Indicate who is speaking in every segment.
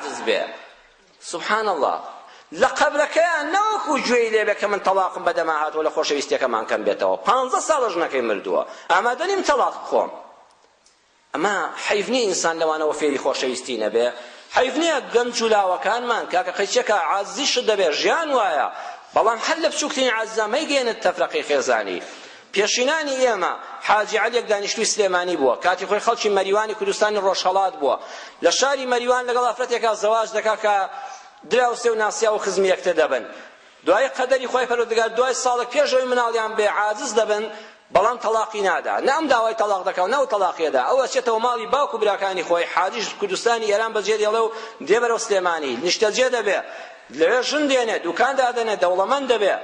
Speaker 1: عاجز بێ سبحان الله لە قەبرەکەیان نەوەکو گوێی لێ بێ کە من تەلاقم بەدەما هاتووە لە خۆشەویستیەکەمان کەم بێتەوە 15 ساڵە ژنەکەی مردووە ئامادە نیم تەلاق بخۆم ئەمە حەیف نییە ئینسان لەوانەوە فێری خۆشەویستی نەبێ حەیف نییە گەنج و لاوەکانمان کاکە قەیچێکە عازیشت دەبێ ژیان وایە بەڵام هەر لە بچووکترین عازیزە مەیگەێنێت تەفرەقەی خێزانی پێشینانی ئێمە حاجی عەلیەک دانیشتووی سلێمانی بووە کاتی خۆی خەڵکی مەریوانی کوردستانی ڕۆژهەڵات بووە لە شاری مەریوان لەگەڵ ئافرەتێکا زەواج دەکا کە دراوسێ و ناسیا و خزمی یەکتر دەبن دوای قەدەری خۆی پەروەردگار دوای ساڵێک پێشەوەی مناڵیان بێ عاجز دەبن بەڵام تەلاقی نادا نەم داوای تەلاق دەکا و نەو تەلاقیەدا ئەو ئەچێتەوە ماڵی باوک و براکانی خۆی حاجیش کوردستانی ئێران بەجێ دێڵێ و دێ بەرەو سلێمانی نیشتەجێ دەبێ لەوێ ژن دێنێ دوکان دادەنێ دەوڵەمەند دەبێ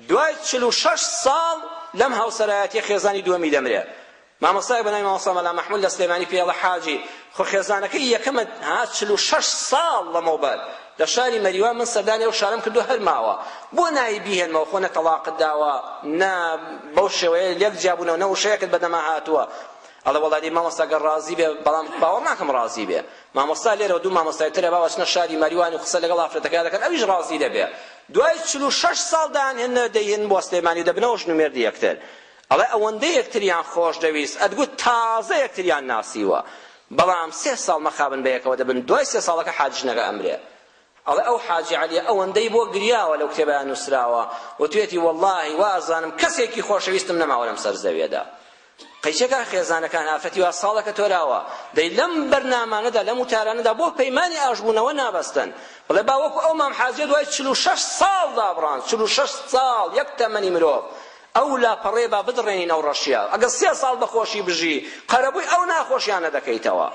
Speaker 1: دوای 46 ساڵ لەم هاوسەرایەتی خێزانی دووەمی دەمرێ مامۆستای بەناوی مامۆستا مەلا مەحموود لە سلێمانی پێڵە حاجی خۆ خێزانەکەی یەکەمە 46 ساڵ لەمەوبەر لە شاری مەریوان من سەردانی ئەو شارم کردو هەر ماوە بۆ نایی بیهێنمەوە خۆ نە تەلاقت داوە نە بەو شێوەیە لێک جیابوونەوە نە وشەیەکت بەدەما هاتووە ئەڵێ وەڵی مامۆستا گەر ڕازی بێ بەڵام باوەڕ ناکەم ڕازی بێ مامۆستا لێرە دوو مامۆستای ترە باوە چنە شاری مەریوان و قسە لەگەڵ ئافرەتەکە دەکەن ئەویش ڕازی دەبێ دوای 46 ساڵ داهێنە دەیهێن بۆ سلێمانی دەبنەوە ژنومێردی یەکتر ئەڵێ ئەوەندەی یەکتریان خۆش دەویست ئەدگوت تازە یەکتریان ناسیوە بەڵام 3 ساڵ مەخابن بە یەکەوە دەبن دوای 3 ساڵەکە حاجژنەکە ئەمرێ ئەڵێ ئەو حاجی عەلیە ئەوەندەی بۆ گریاوە لەو کتێبەیان نووسراوە وتوێتی وەڵڵاهی وازانم کەسێکی خۆشەویستم نەماوە لەم سەرزەویەدا قەیچەکە خێزانەکان ئافرەتی وا ساڵەکە تۆراوە دەی لەم بەرنامانەدا لەم وتارانەدا بۆ پەیمانی ئاشبوونەوە نابەستن بڵێ باوەکو ئەو مام حاجیە دوای 46 ساڵ دابڕان 46 ساڵ یەک تەمەنی مرۆڤ ئەو لاپەڕێ با بدڕێنین ئەو ڕەشیە ئەگەر 3 ساڵ بەخۆشی بژی قەرەبووی ئەو ناخۆشیانە دەکەیتەوە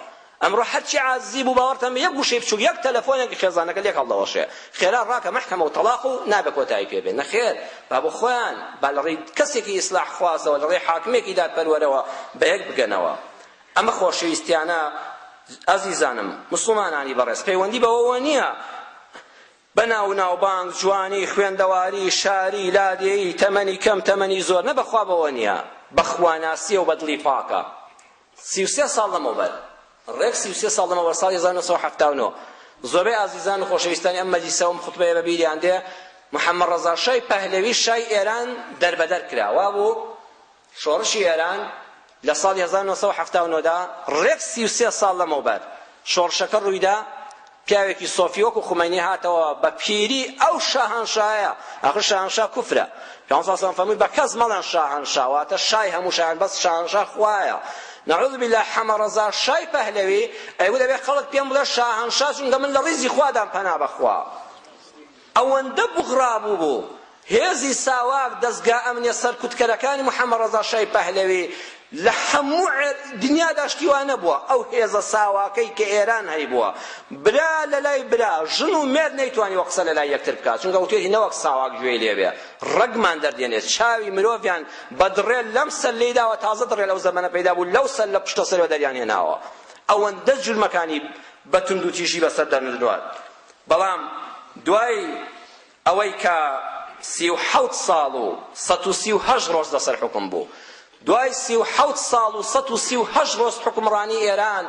Speaker 1: ئەمڕۆ هەرچی عازیز بوو باوەڕتان یەک گوشەی بچووک یەک تەلەفۆنێکی خێزانەکە لێک هەڵدەوەشێ خێرا ڕاکە مەحکەمە و تەلاق و نابێ کۆتایی پێ بێ نەخێر با بۆ خۆیان با لە ڕێی کەسێکی ئیسلاح خوازەوە لە ڕێی حاکمێکی دادپەروەرەوە بە یەک بگەنەوە ئەمە خۆشەویستیانە ئەزیزانم مسڵمانانی بەڕێز پەیوەندی بەوەوە نییە بەناو ناوبانگ جوانی خوێندەواری شاری لادێی تەمەنی کەم تەمەنی زۆر نە بەخوا بەوە نییە بەخواناسیە و بەدڵی پاکە 33 ساڵ لەمەوبەر ڕێک 33 ساڵ لەمەوبەر ساڵی 1979 زۆربەی ئازیزان و خۆشەویستانی ئەم مەجلیسەوەم خوتبەیە بەبیریان دێ محەممەد ڕەزا شای پەهلەوی شای ئێران دەربەدەر کراوە بوو شۆڕشی ئێران لە ساڵی 1979 دا ڕێک 33 ساڵ لەمەوبەر شۆڕشەکە ڕوویدا پیاوێکی سۆفی وەکو خومەینی هاتەوە بە پیری ئەو شاهەنشایە ئاخر شاهەنشا کوفرە پیامبەر صلی الله علیه و سلم فەرمووی بە کەس مەڵێن شاهەنشا واتە شای هەموو شایان بەس شاهەنشا خوایە نعوذ بالله حەمە ڕەزا شای پەهلەوی ئەیوە دەبێ خەڵک پێم بڵێ شاهەنشا چونکە من لە ڕیزی خوادان پەنا بەخوا ئەوەندە بوغڕابوو بوو هێزی ساواک دەستگا ئەمنیە سەرکوتکەرەکانی محەممەد ڕەزا شای پەهلەوی لە هەموو دنیادا شتیوان نەبووە ئەو هێزە ساواکەی کە ئێران هەیبووە برا لە لای برا ژن و مێرد نەیتوانی وە قسە لە لای یەکتر بکات چونکە وتێتی نەوەک ساواک گوێی لێبێ ڕەگمان دەردێنێت چاوی مرۆڤیان بە دڕێ لەم سەر لێداوە تازە دڕێ لەو زەمەنە پەیدا بوو لەو سەر لە پشتە سەرەوە دەریان هێناوە ئەوەندە جورمەکانی بە توند و تیژی بەسەر دەرنردووە بەڵام دوای ئەوەی کە 37 ساڵ و 138 ڕۆژ لەسەر حکم بوو دوای 37 ساڵ و 138 ڕۆژ حکمڕانی ئێران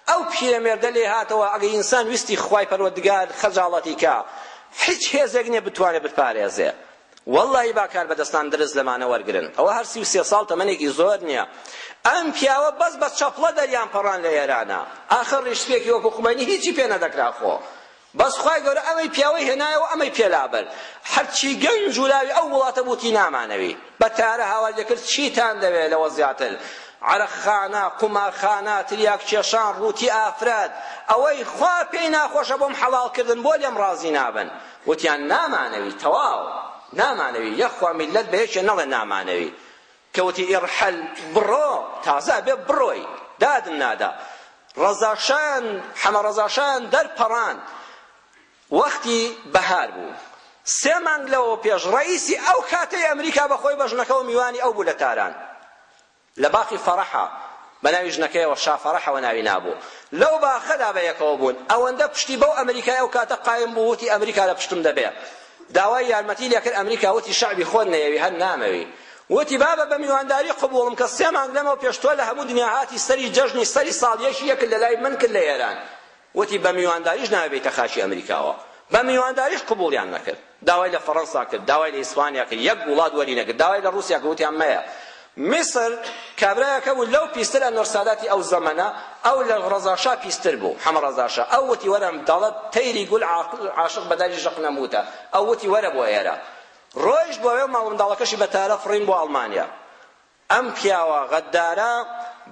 Speaker 1: ئەو پیرەمێردە لێ هاتەوە ئەگەر ئینسان ویستی خوای پەروەردگار خەجاڵەتی کە هیچ هێزێک نییە بتوانێت بتپارێزێ وەڵڵاهی با کار بەدەستان درست لەمانە وەرگرن ئەوە هەر 33 ساڵ تەمەنێکی زۆر نییە ئەم پیاوە بەس بە چەپڵە دەریان پەڕان لە ئێرانە ئاخر ڕیشتپێکی وەکو خومەینی هیچی پێ نەدەکرا خۆ بەس خوای گەورە ئەمەی پیاوەی هێنایەوە ئەمەی پێلابەر هەرچی گەنج و لاوی ئەو وڵاتە بوتی نامانەوی بە تارە هاوار دەکرد چیتان دەوێت لەوە زیاتر عەرەقخانە قومارخانە تریاک کێشان ڕووتی ئافرەت ئەوەی خوا پێی ناخۆشە بۆم حەڵاڵکردن بۆ لێم ڕازی نابن وتیان نامانەوی تەواو نامانەوی یەخوا میلەت بەیەکێ نەڵێ نامانەوی کەوتی ئیڕحەل بڕۆ تازە بێ بڕۆی دادن نادا ڕەزاشان حەمە ڕەزاشان دەرپەڕان وەختی بەهار بوو 3 مانگ لەوە پێش ڕئیسی ئەو کاتەی ئەمریکا بەخۆی بە ژنەکەەوە میوانی ئەو بوو لە تاران لە باخی فەرەحە بە ناوی ژنەکەیەوە شا فەرەحەوە ناوی نابوو لەو باخەدا بەیەکەوە بوون ئەوەندە پشتی بەو ئەمریکای ئەو کاتە قایم بوو وتی ئەمریکا لە پشتم دەبێ داوای یارمەتی لێ کرد ئەمریکا وتی شەعبی خۆت نەیەوی هەر نامەوی وتی بابە بە میوانداری قبوڵم کە 3 مانگ لەمەوە پێش تۆ لە هەموو دنیا هاتی سەری جەژنی سەری ساڵیەکی یەکرد لە لای من کرد لە ئێران وتی بە میوانداریش نابێتە خاچی ئەمریکاوە، بە میوانداریش قبوڵیان نەکرد. داوای لە فەڕەنسا کرد، داوای لە ئیسپانیا کرد، یەک وڵات وەری نەگرت، داوای لە ڕووسیا کرد، وتیان مەیە. میسر کابرایەکە بوو لەو پیستر ئەنوەر ساداتی ئەو زەمەنە، ئەو لە ڕەزاشا پیستر بوو، حەمە ڕەزاشا. ئەو وتی وەرە دەڵێت تەیری گول عاشق بەداری ژەق نەموتە، ئەو وتی وەرە بۆ ئێرە. ڕۆیش بۆ ئەوێ ماڵ منداڵەکەشی بەتارە فڕین بۆ ئەڵمانیا. ئەم پیاوە غەدارە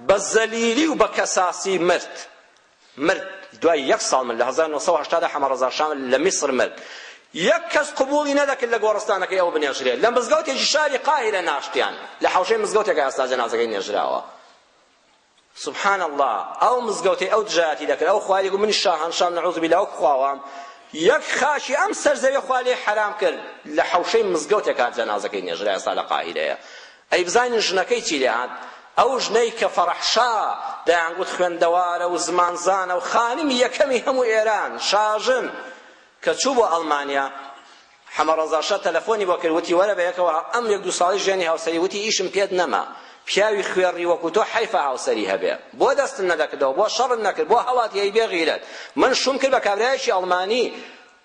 Speaker 1: بە زەلیلی و بە کەساسی مرد. دوای یەک ساڵ من لە 1970 حەمە ڕەزاشا لە میسر مرد. یەک کەس قبوڵی نەدەکرد لە گۆڕستانەکەی ئەو بنێژرێت. لە مزگەوتێکی شاری قاهرە ناشتیان، لە حەوشەی مزگەوتێکە ئێستا جەنازەکەی نێژراوە. سبحان الله، ئەو مزگەوتەی ئەو دژایەتی دەکرد، ئەو خوای گو منی شاهەنشام نەعوذ بالله ئەو خواوام یەک خاشی ئەم سەرزەوی خوا لێ حرام کرد، لە حەوشەی مزگەوتێکە جەنازەکەی نێژرا ئێستا لە قاهرەیە. ئەی بزانین ژنەکەی چی لێ هات؟ ئەو ژنەی کە فەڕەحشا دەیانگوت خوێندەوارە و زمانزانە و خانمی یەکەمی هەموو ئێران شاژن کە چوو بۆ ئەڵمانیا. حەمە ڕەزاشا تەلەفۆنی بۆ کرد، وتی وەرە بەیەکەوە ئەم 1-2 ساڵی ژیانی هاوسەری، وتی ئیشم پێت نەما، پیاوی خوێڕی وەکو تۆ حەیفە هاوسەری هەبێ، بۆ دەستم نەدەکردەوە، بۆ شەڕم نەکرد، بۆ هەڵاتی هەی بێ غیرەت. من شوم کرد بە کابرایەکی ئەڵمانی،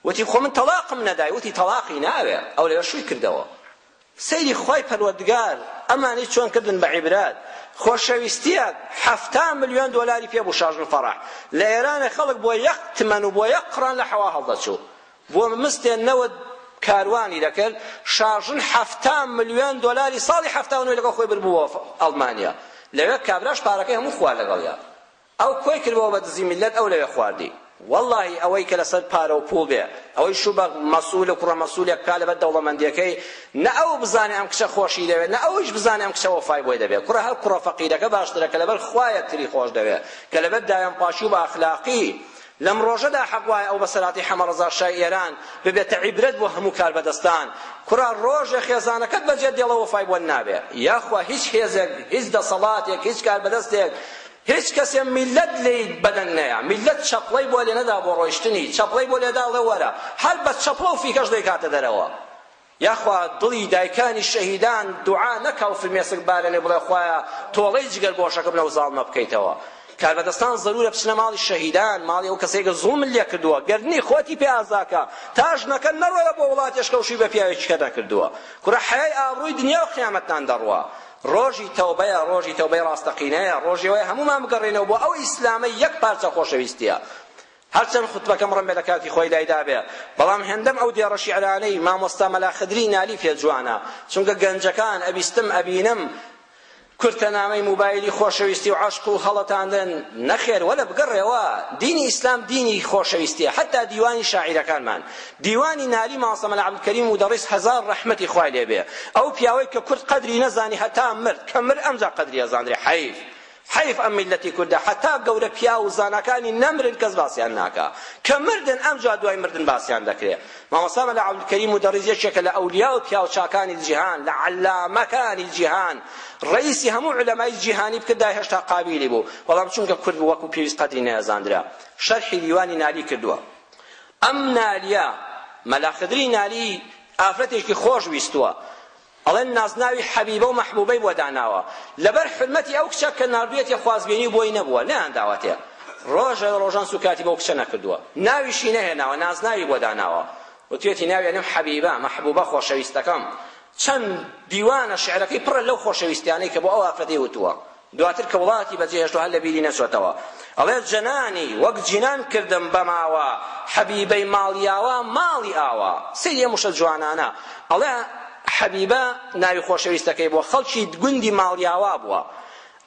Speaker 1: وتی خۆ من تەلاقم نەدای، وتی تەلاقی ناوێ، ئەو لەوێ شووی کردەوە. سەیری خوای پەروەردگار ئەمانی چۆن کردن بە عیبرات. خۆشەویستیە 70 ملیۆن دۆلاری پێ بوو شاژن فەڕەح. لە ئێرانە خەڵک بۆ 1 تمەن و بۆ 1 قڕان لە حەوا هەڵدەچوو، بۆ مستێنەوە کاروانی دەکرد، شاژن 70 ملیۆن دۆلاری ساڵی 79 لەگەڵ خۆی بردبووە ئەڵمانیا. لەوێ کابراش پارەکەی هەموو خوارد لەگەڵیا. ئەو کۆی کردەوە بە دزی میلەت، ئەو لەوێ خواردی. والله ئەوەی کە لەسەر پارە و پوڵ بێ، ئەوەی شوو بە مەسئول و کوڕە مەسئولێک کا لەبەر دەوڵەمەندیەکەی، نە ئەو بزانێ ئەم کچە خۆشی دەوێت، نە ئەویش بزانێ ئەم کچە وەفای بۆی دەبێت. کوڕە هەر کوڕە فەقیرەکە باشترە کە لەبەر خوایە تری خۆش دەوێت، کە لەبەر دایان پاشی و بە ئەخلاقی. لەم ڕۆژەدا حەق وایە ئەو بەسەراتی حەمە ڕەزاشای ئێران ببێتە عیبرەت بۆ هەموو کاربەدەستان. کوڕە ڕۆژێ خێزانەکەت بەجێ دێڵە وەفای بۆ نابێ، یاخوا هیچ هێزێک، هیچ دەسەڵاتێک، هیچ کاربەدەستێک، هیچ کەسێ میلەت لێی بەدەنگ نەیە. میلەت چەپڵەی بۆ لێ نەدا بۆ ڕۆیشتنی، چەپڵەی بۆ لێدا ئەڵێ وەرە، هەر بە چەپڵە و فیکەش دەیکاتە دەرەوە. یاخوا دڵی دایکانی شەهیدان دوعا نەکا و فرمێسک بارێنێ بڵێ خوایە تۆڵەی جگەر گۆشەکەم لەو زاڵمە بکەیتەوە. کاربەدەستان زەرورە بچنە ماڵی شەهیدان، ماڵی ئەو کەسێک کە زوڵم لێ کردووە، گەردنی خۆتی پێ ئازاکە، تا ژنەکە نەڕۆیە بۆ وڵاتیش کەوشی بە پیاوێکی کە نەکردووە. کوڕە حەیای ئابڕووی دنیا و قیامەتتان دەڕوا. ڕۆژی تەوبەیە، ڕۆژی تەوبەی ڕاستەقینەیە، ڕۆژی ئەوەیە هەمومان بگەڕێنەوە بۆ ئەو ئیسلامە یەک پارچە خۆشەویستیە. هەرچەند خوتبەکەم ڕەم بێ لە کاتی خۆی لایدا بێ، بەڵام هێندەم ئەو دێڕە شیعرانەی مامۆستا مەلاخدری نالی پێ جوانە، چونکە گەنجەکان ئەبیستم ئەبینم کورتەنامەی موبایلی خۆشەویستی و عەشق و هەڵەتاندن. نەخێر وەلە بگەڕێەوە، دینی ئیسلام دینی خۆشەویستیە. حتا دیوانی شاعیرەکانمان، دیوانی نالی مامۆستا مەلا عەبدولکەریم مودەڕیس هەزار ڕەحمەتی خوای لێ بێ، ئەو پیاوەی کە کورد قەدری نەزانی هەتا مرد، کە مرد ئەمجا قەدری ئەزانرێ. حەیف ئەم میلەتی کوردە، حتا گەورە پیا و زانەکانی نەمرن کەس باسییان ناکا، کە مردن ئەمجا دوای مردن باسییان دەکرێت. مامۆستا مەلا عەبدولکەریم مودەڕیس یەکێکە لە ئەولیا و پیا و چاکانی جیهان، لە عەلامەکانی جیهان، ڕئیسی هەموو عولەمای جیهانی بکردای هێشتا قابیلی بوو، بەڵام چونکە کورد بوو وەکو پێویست قەدری نەیەزاندرا. شەرحی دیوانی نالی کردووە. ئەم نالیە مەلاخدری نالی ئافرەتێکی خۆش ویستووە، ئەڵێن نازناوی حەبیبە و مەحبوبەی بۆ داناوە، لەبەر حرمەتی ئەو کچە کە ناردوێتی خوازبێنی بۆی نەبووە، نەیانداوەتێ. ڕۆژان سوکاتی بۆ کچە نەکردووە، ناویشی نەهێناوە، نازناوی بۆ داناوە، وتوێتی ناوێنم حەبیبە مەحبوبە خۆشەویستەکەم. چەند دیوانە شعرەکەی پڕە لەو خۆشەویستیانەی کە بۆ ئەو ئافرەتەی وتووە، دواتر کە وڵاتی بەجێهێشت و هەر لە بیری نەچۆتەوە. ئەڵێ جەنانی وەک جینان کردم بەماوە، حەبیبەی ماڵیاوە ماڵی ئاوە. سەیری ئەم وشە جوانانە. ئەڵێ حەبیبە ناوی خۆشەویستەکەی بۆ خەڵکی گوندی ماڵیاوا بووە.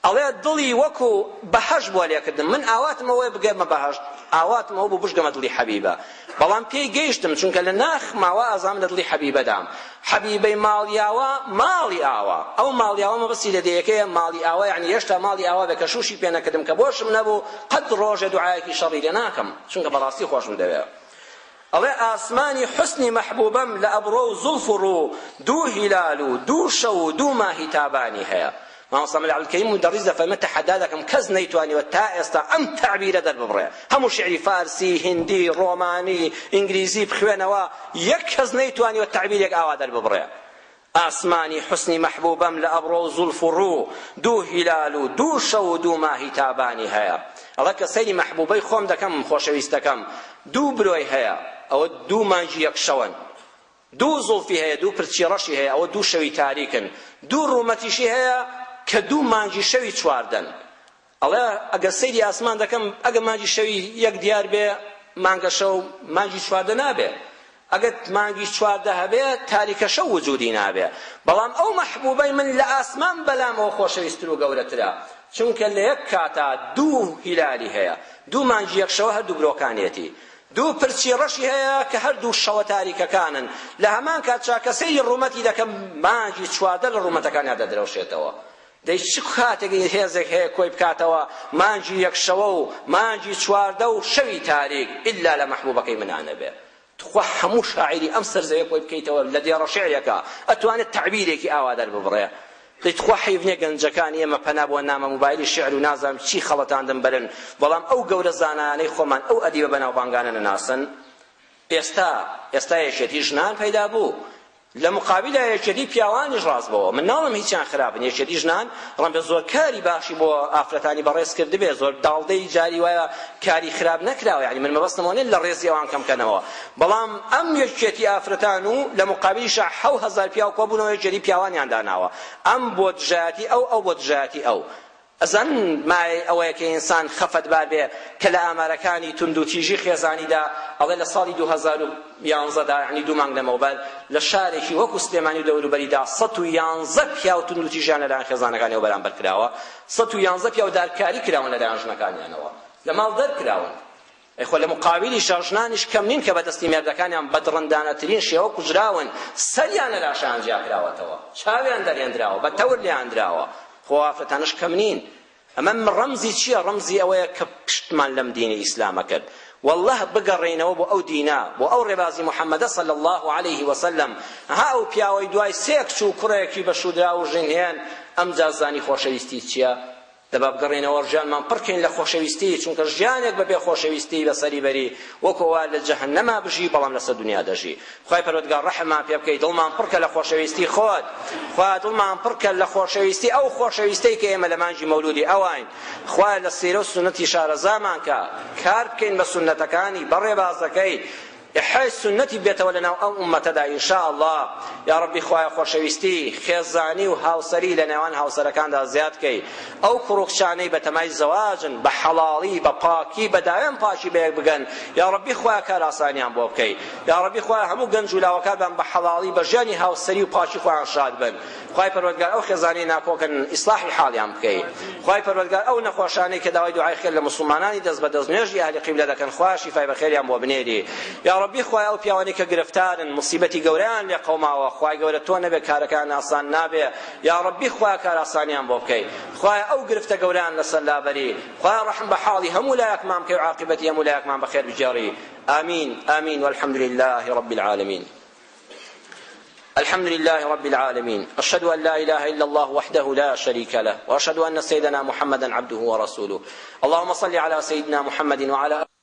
Speaker 1: ئەڵێ دڵی وەکو بەهەشت بۆ لێکردم، من ئاواتم ئەوەیە بگەمە بەهەشت، ئاواتم ئەوە بوو بشگەمە دڵی حەبیبە، بەڵام پێی گەیشتم چونکە لە ناخ ماوە ئازام لە دڵی حەبیبەدام. حەبیبەی ماڵیاوە ماڵی ئاوە، ئەو ماڵیاوە مەبەستی لە دەیەکەیە ماڵی ئاوە، یعنی هێشتا ماڵی ئاوا بێ کە شوشی پێ نەکردم کە بۆشم نەبوو قەت ڕۆژێ دوعایەکی شەڕی لێ ناکەم، چونکە بەڕاستی خۆشم دەوێت. ئەڵێ ئاسمانی حوسنی مەحبوبەم لە ئەبرۆ و زوڵف و ڕوو، دوو هیلال و دوو شەو و دوو ماهی تابانی هەیە. مامۆستا مەلا عەبدولکەریم مودەڕیس دەفەرمێت تەحەدا دەکەم کەس نەیتوانیوە تا ئێستا ئەم تەعبیرە دەرببڕێ، هەموو شیعری فارسی، هیندی، ڕۆمانی، ئینگلیزی بخوێنەوە، یەک کەس نەیتوانیوە تەعبیرێک ئاوا دەرببڕێ. ئاسمانی حوسنی مەحبوبەم لە ئەبرۆ و زوڵف و ڕوو، دوو هیلال و دوو شەو و دوو ماهی تابانی هەیە. ئەڵێ کە سەیری مەحبوبەی خۆم دەکەم خۆشەویستەکەم دوو برۆی هەیە ئەوە دوو مانگی یەک شەون دوو زوڵفی هەیە دوو پرچی ڕەشی هەیە ئەوە دوو شەوی تاریکن دوو ڕوومەتیشی هەیە کە دوو مانگی شەوی چواردن ئەڵێ ئەگەر سەیری ئاسمان دەکەم ئەگەر مانگی شەوی یەک دیار بێ مانگە شەو مانگی چواردە نابێ ئەگەر مانگی چواردە هەبێ تاریکە شەو وجودی نابێ بەڵام ئەو مەحبوبەی من لە ئاسمان بەلامەوە خۆشەویستتر و گەورەترە چونکە لە یەک کاتا دوو هیلالی هەیە دوو مانگی یەک شەوە هەردوو برۆکانیەتی دوو پرچی ڕەشی هەیە کە هەردوو شەوە تاریکەکانن لە هەمان کاتشا کە سەیری ڕوومەتی دەکەم مانگی چواردە لە ڕوومەتەکانیا دەدرەوشێتەوە دەی چ کاتێکی هێزێک هەیە کۆی بکاتەوە مانگی یەک شەوە و مانگی چواردە و شەوی تاریک ئیلا لە مەحبوبەکەی منانە بێ تخوا هەموو شاعری ئەم سەرزەویە کۆی بکەیتەوە لە دێڕە شعرێکە ئەتوانێت تعبیرێکی ئاوادار ببڕێ دەی تخوا حیڤنێ گەنجەکانی ئێمە پەنا بۆ نامە موبایلی شعر و نازانم چی خەڵەتاندن بەرن بەڵام ئەو گەورە زانانەی خۆمان ئەو ئەدیبە بەناوبانگانە نەناسن ئێستا یەکێتی ژنان پەیدا بوو لە مقابل یەکێتی پیاوانیش ڕاست بەوە من ناڵم هیچیان خراپن یەکێتی ژنان ڕەنبێ زۆر کاری باشی بۆ ئافرەتانی بەڕێز کردبێ زۆر داڵدەی جاری وایە کاری خراپ نەکراوە یعنی من مەبەستمەوە نێت لە ڕێزی ئەوان کەمکەنەوە بەڵام ئەم یەکێتی ئافرەتان و لە مقابلیشە 7000 پیاو کۆبوونەوە یەکێتی پیاوانیان داناوە ئەم بۆ دژایەتی ئەو بۆ دژایەتی ئەو ئەزان مای ئەوەیە کە ئینسان خەفەت بار بێ کە لە ئامارەکانی تونند و تیژی خێزانیدا ئەڵێ لە ساڵی 2011دا یعنی دوو مانگ لەمەوبەر لە شارێکی وەکو سلێمانی و دەوروبەریدا 111 پیا و تونند و تیژیان لەلایەن خێزانەکانیەوە بەرامبەر کراوە 111 پیا و دارکاری کراون لەلایەن ژنەکانیانەوە لە ماڵ دەرکراون ئەیخۆ لە مقابلی ژنانیش کەم نین کە بەدەستی مێردەکانیان بەدڕندانەترین شێوە کوژراون سەریان لە لاشان جیاکراوەتەوە چاویان دەرێنراوە بە تەور لیاندراوە خۆ ئافرەتانش کەم نین ئەمە ڕەمزی چییە ڕەمزی ئەوەیە کە پشتمان لەم دینی ئیسلامە کرد والله بگەڕێنەوە بۆ ئەو دینا بۆ ئەو ڕێبازی محەممەدە صلی الله عليه وسلم ها ئەو پیاوەی دوای سێک چوو کوڕێکی بەشودرا و ژینهێن ئەم جازانی خۆشەویستی چییە دەبا بگەڕێنەوە ژیانمان پڕکەین لە خۆشەویستی چونکە ژیانێک بەبێ خۆشەویستی بەسەری بەری وەکەوە لە جەهەنەما بژی بەڵام لەسەر دنیا دەژی خوای پەروەردگار ڕەحممان پێ بکەی دڵمان پڕکە لە خۆشەویستی خۆت خوا دڵمان پڕکە لە خۆشەویستی ئەو خۆشەویستەی کە ئێمە لە مانگی مەولودی ئەوین خوا لە سیرە و سنەتی شارەزامان کە کار بکەین بە سنەتەکانی بە ڕێبازەکەی إحياء السنة بيتوا لنا أمة دا إن شاء الله يا ربي خوايا خوشويستي خيزاني وهاوسري لنا وان هاوسر كان دا زياد كي أو كروخشاني بتماي زواجن بحلالي بباكي بدايم باشي بيك بغن يا ربي خوايا كاراساني عم بوبكي يا ربي خوايا همو گنجولا وكابن بحلالي بجاني هاوسري وباشي خوايا شاد بن خوايا پروردگار أو خيزاني ناكوكن إصلاح الحال عم بكي خوايا پروردگار أو نخوشاني كداوي دعاي خير لمسلماناني دز بدز نجي أهل قبلة دكن خوايا شفاء بخير عم بوبنيدي يا ربي خوای ئەو پیاوانی کە گرفتارن مصیبەتی گەورەیان لێ قەوماوە خوای گەورە تۆ نەبێ کارەکان ئاسان نابێ یا ربی خوای کار ئاسانیان بۆ بکەی خوای ئەو گرفتە گەورەیان لەسەر لابەری خوای ڕەحم بە حاڵی هەموو لایەکمان بکەی و عاقبەتی هەموو لایەکمان بەخێر بجێڕی آمین آمین والحمد لله رب العالمين الحمد لله رب العالمين أشهد أن لا إله إلا الله وحده لا شريك له وأشهد أن سيدنا محمدا عبده ورسوله اللهم صل على سيدنا محمد وعلى